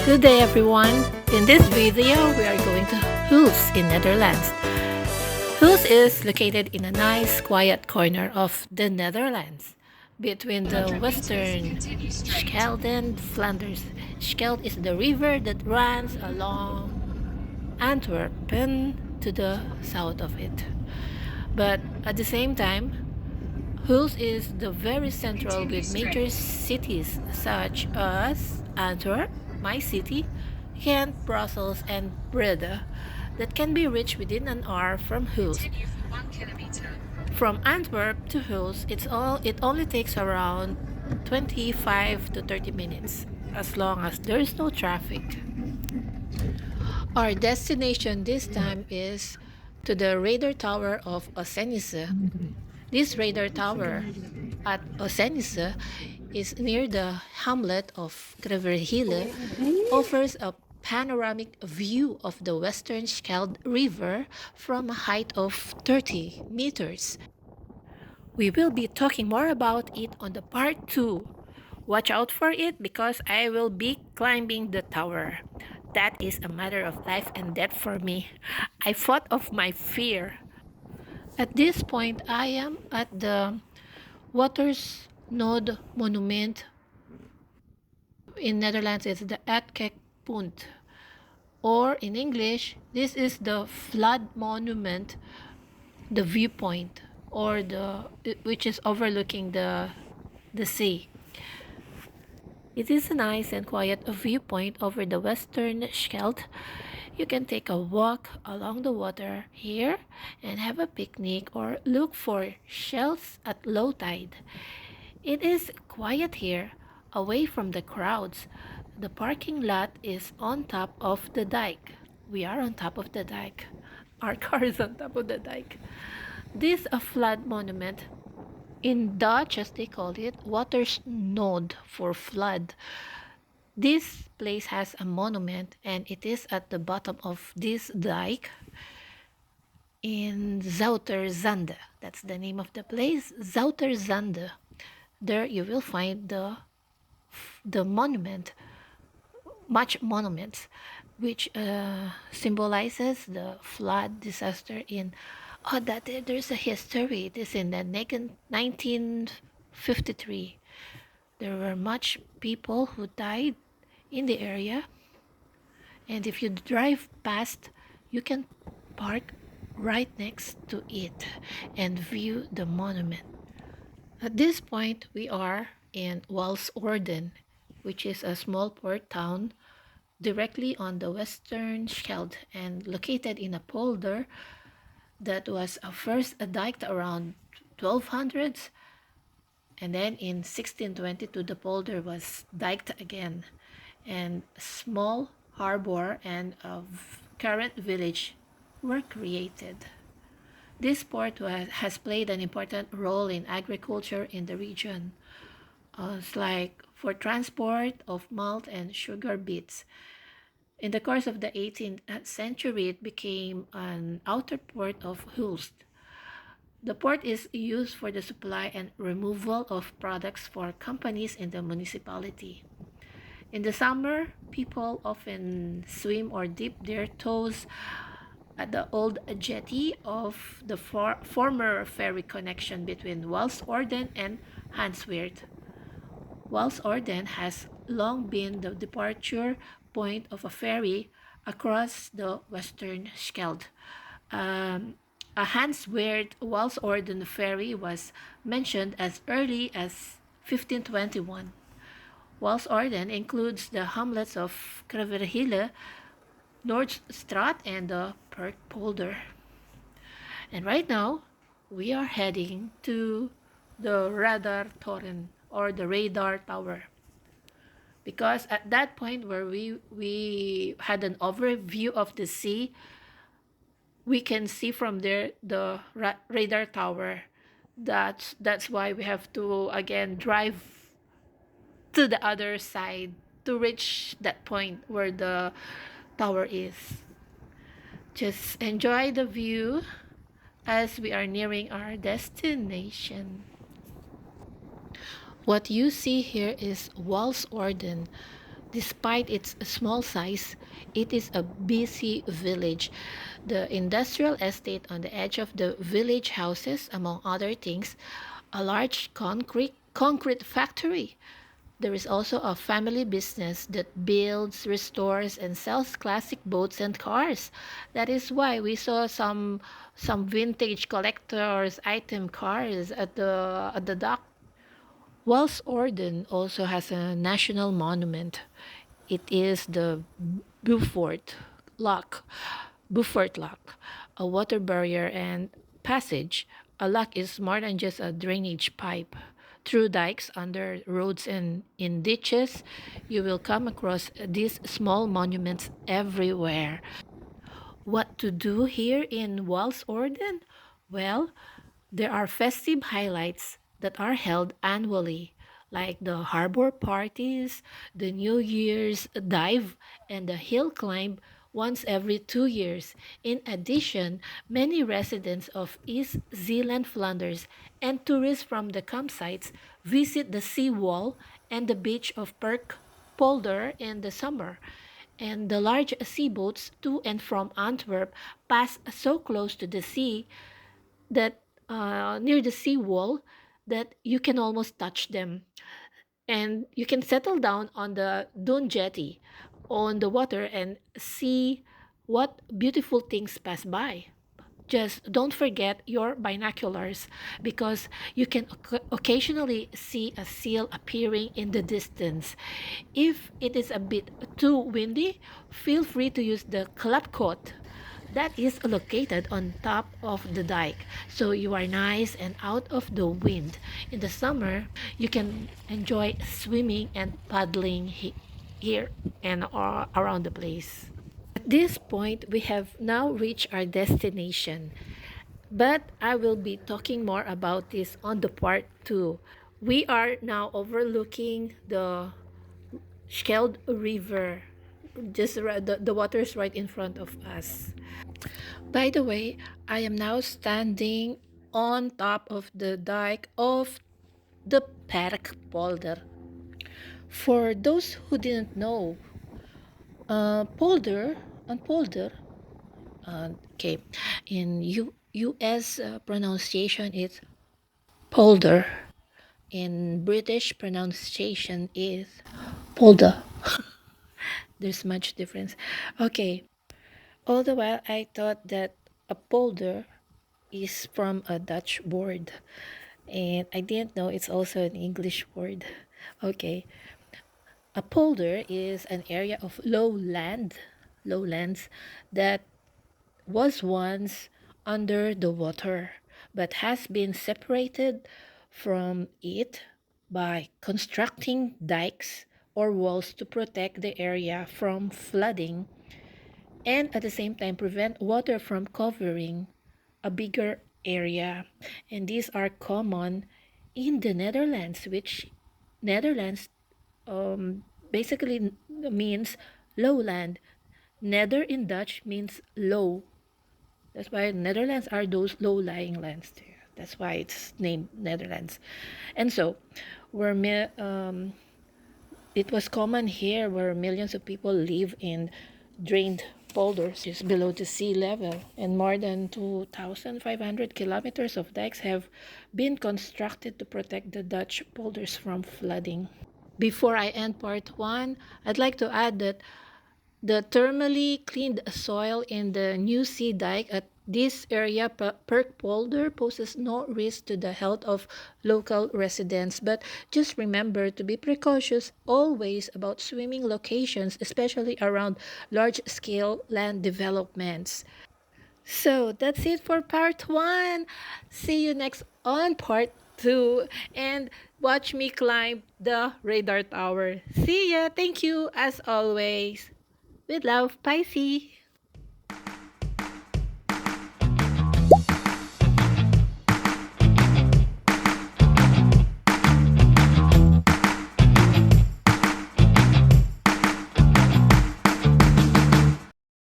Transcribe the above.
Good day everyone! In this video, we are going to Hulst in Netherlands. Hulst is located in a nice quiet corner of the Netherlands between the western Scheldt and Flanders. Scheldt is the river that runs along Antwerpen to the south of it. But at the same time, Hulst is the very central with major cities such as Antwerp, my city, Ghent, Brussels, and Breda that can be reached within an hour from Hulst. From Antwerp to Hulst, it only takes around 25 to 30 minutes, as long as there is no traffic. Our destination this time is to the radar tower of Ossenisse. This radar tower at Ossenisse is near the hamlet of Kreverhille, offers a panoramic view of the western Scheldt River from a height of 30 meters. We will be talking more about it on the part 2. Watch out for it because I will be climbing the tower. That is a matter of life and death for me. I fought off my fear. At this point, I am at the Waters Node Monument. In Netherlands, it's the Uitkijkpunt. Or in English, this is the flood monument, the viewpoint, or which is overlooking the sea. It is a nice and quiet viewpoint over the western Scheldt. You can take a walk along the water here and have a picnic or look for shells at low tide. It is quiet here, away from the crowds. The parking lot is on top of the dike. We are on top of the dike. Our car is on top of the dike. This is a flood monument. In Dutch, as they call it, watersnood for flood. This place has a monument and it is at the bottom of this dike in Zouterzande. That's the name of the place, Zouterzande. There you will find the monument, much monuments, which symbolizes the flood disaster in there's a history. It is in the 1953. There were much people who died in the area, and if you drive past, you can park right next to it and view the monument. At this point, we are in Walsoorden, which is a small port town directly on the western Scheldt and located in a polder that was first diked around 1200s, and then in 1622 the polder was diked again, and a small harbor and a current village were created. This port has played an important role in agriculture in the region. It's like for transport of malt and sugar beets. In the course of the 18th century, it became an outer port of Hulst. The port is used for the supply and removal of products for companies in the municipality. In the summer, people often swim or dip their toes at the old jetty of the former ferry connection between Walsoorden and Hansweert. Walsoorden has long been the departure point of a ferry across the western Scheldt. A Hansweert Walsoorden ferry was mentioned as early as 1521. Walsoorden includes the hamlets of Kreverhille, Noordstraat, and the Perkpolder. And right now, we are heading to the radar toren, or the radar tower, because at that point where we had an overview of the sea, we can see from there the radar tower. That's why we have to again drive to the other side to reach that point where the tower is. Just enjoy the view as we are nearing our destination. What you see here is Walsoorden. Despite its small size, it is a busy village. The industrial estate on the edge of the village houses, among other things, a large concrete factory. There is also a family business that builds, restores, and sells classic boats and cars. That is why we saw some vintage collectors item cars at the dock. Walsoorden also has a national monument. It is the Beaufort Lock, Beaufort Lock, a water barrier and passage. A lock is more than just a drainage pipe. Through dikes, under roads, and in ditches, you will come across these small monuments everywhere. What to do here in Walsorden? Well, there are festive highlights that are held annually, like the harbor parties, the New Year's dive, and the hill climb once every 2 years. In addition, many residents of East Zealand Flanders and tourists from the campsites visit the seawall and the beach of Perkpolder in the summer, and the large seaboats to and from Antwerp pass so close to the sea that near the seawall that you can almost touch them. And you can settle down on the dune jetty on the water and see what beautiful things pass by. Just don't forget your binoculars because you can occasionally see a seal appearing in the distance. If it is a bit too windy, feel free to use the clapcoat that is located on top of the dike, so you are nice and out of the wind. In the summer, you can enjoy swimming and paddling here and around the place. At this point, we have now reached our destination, but I will be talking more about this on the part 2. We are now overlooking the Skeld River. Just the water is right in front of us. By the way, I am now standing on top of the dike of the Perkpolder. For those who didn't know, polder on polder, okay, in U.S. Pronunciation it's polder. In British pronunciation is polder. There's much difference. Okay, all the while I thought that a polder is from a Dutch word, and I didn't know it's also an English word. Okay, a polder is an area of lowlands that was once under the water but has been separated from it by constructing dikes or walls to protect the area from flooding and at the same time prevent water from covering a bigger area. And these are common in the Netherlands, which Netherlands basically means lowland. Nether in Dutch means low. That's why Netherlands are those low-lying lands there. That's why it's named Netherlands. And so, where it was common here where millions of people live in drained polders is below the sea level, and more than 2,500 kilometers of dikes have been constructed to protect the Dutch polders from flooding. Before I end part 1, I'd like to add that the thermally cleaned soil in the new sea dike at this area, Perkpolder, poses no risk to the health of local residents. But just remember to be precautious always about swimming locations, especially around large-scale land developments. So that's it for part 1. See you next on part 2. And watch me climb the radar tower. See ya. Thank you as always. With love, PAISY.